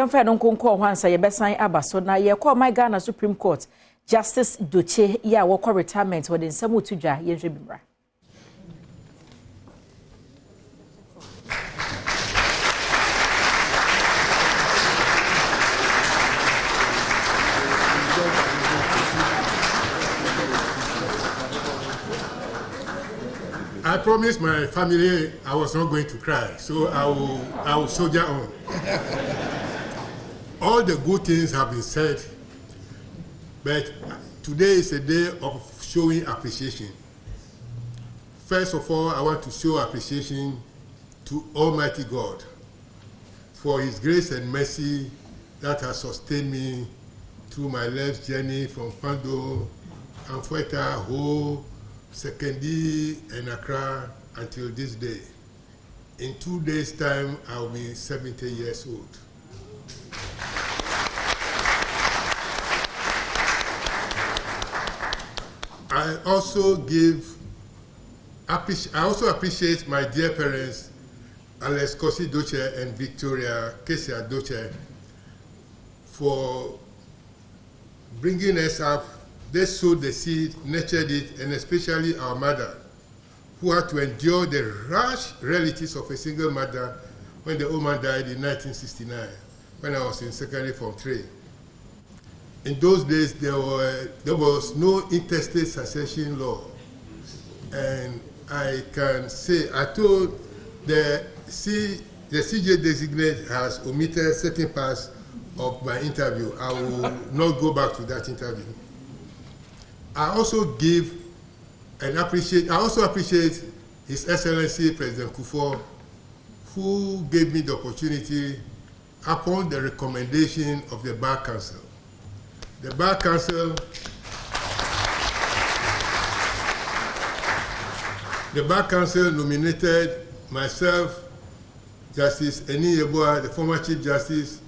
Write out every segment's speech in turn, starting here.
Yamfa no nkonko hwansa yebesan abaso na ye call my Ghana Supreme Court Justice Dotse ya wo retirement with nsem otudwa yenhwe bimra. I promised my family I was not going to cry, so I will soldier on. All the good things have been said, but today is a day of showing appreciation. First of all, I want to show appreciation to Almighty God for His grace and mercy that has sustained me through my life's journey from Pando, Amfueta, Ho, Sekendi, and Accra until this day. In 2 days' time, I'll be 70 years old. I also appreciate my dear parents, Kasee Dotse and Victoria Kasee Dotse, for bringing us up. They sowed the seed, nurtured it, and especially our mother, who had to endure the harsh realities of a single mother when the old man died in 1969, when I was in secondary form 3. In those days, there was no intestate succession law. And I can say, I told the CJ designate has omitted certain parts of my interview. I will not go back to that interview. I also appreciate His Excellency President Kufuor, who gave me the opportunity upon the recommendation of the Bar Council. The Bar Council nominated myself, Justice Eni Yeboah, the former Chief Justice,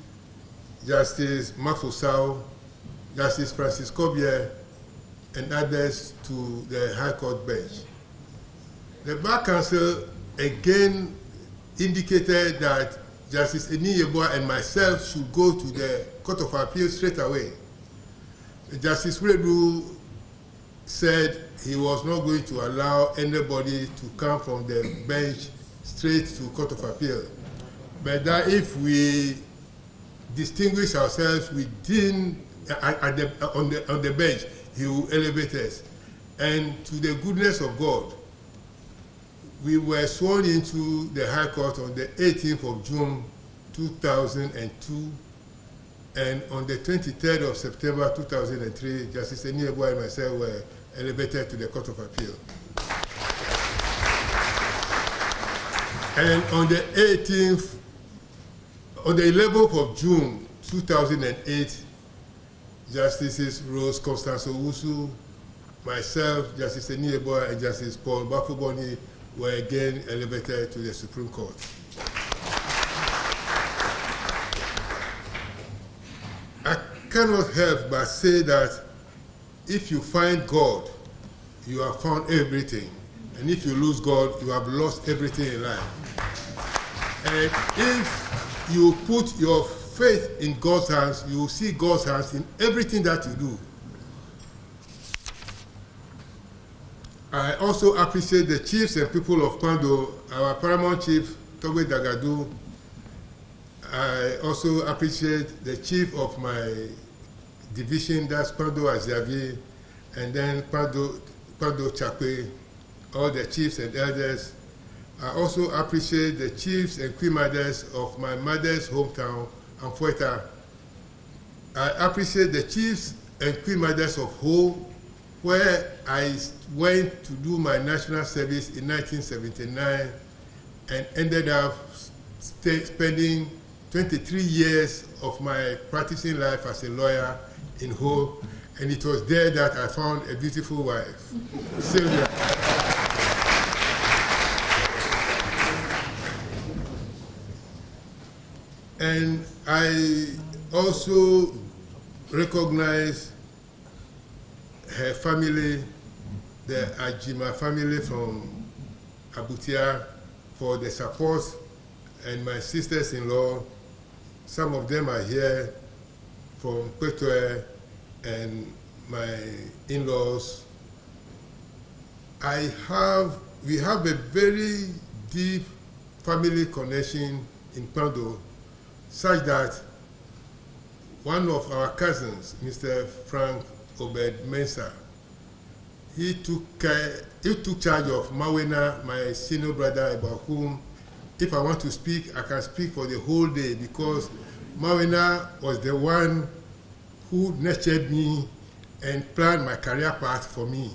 Justice Mafusau, Justice Francis Kobier, and others to the High Court bench. The Bar Council again indicated that Justice Eni Yeboah and myself should go to the Court of Appeal straight away. Justice Redu said he was not going to allow anybody to come from the bench straight to Court of Appeal, but that if we distinguish ourselves within on the bench, he will elevate us. And to the goodness of God, we were sworn into the High Court on the 18th of June 2002, and on the 23rd of September 2003, Justice Eni Yeboah and myself were elevated to the Court of Appeal. And on the 11th of June 2008, Justices Rose Constance Owusu, myself, Justice Eni Yeboah, and Justice Paul Bafuboni were again elevated to the Supreme Court. I cannot help but say that if you find God, you have found everything. And if you lose God, you have lost everything in life. And if you put your faith in God's hands, you will see God's hands in everything that you do. I also appreciate the chiefs and people of Pando, our paramount chief, Togwe Dagadu. I also appreciate the chief of my division, that's Pando Aziavi, and then Pando Chakwe, all the chiefs and elders. I also appreciate the chiefs and queen mothers of my mother's hometown, Amfueta. I appreciate the chiefs and queen mothers of Ho, where I went to do my national service in 1979 and ended up spending 23 years of my practicing life as a lawyer in Ho, and it was there that I found a beautiful wife, Sylvia. And I also recognize her family, the Ajima family from Abutia, for the support, and my sisters-in-law, Some of them are here from Premtobre and my in-laws. We have a very deep family connection in Premtobre, such that one of our cousins, Mr. Frank Obed Mensah, he took charge of Mawena, my senior brother, about whom, if I want to speak, I can speak for the whole day, because Mawena was the one who nurtured me and planned my career path for me.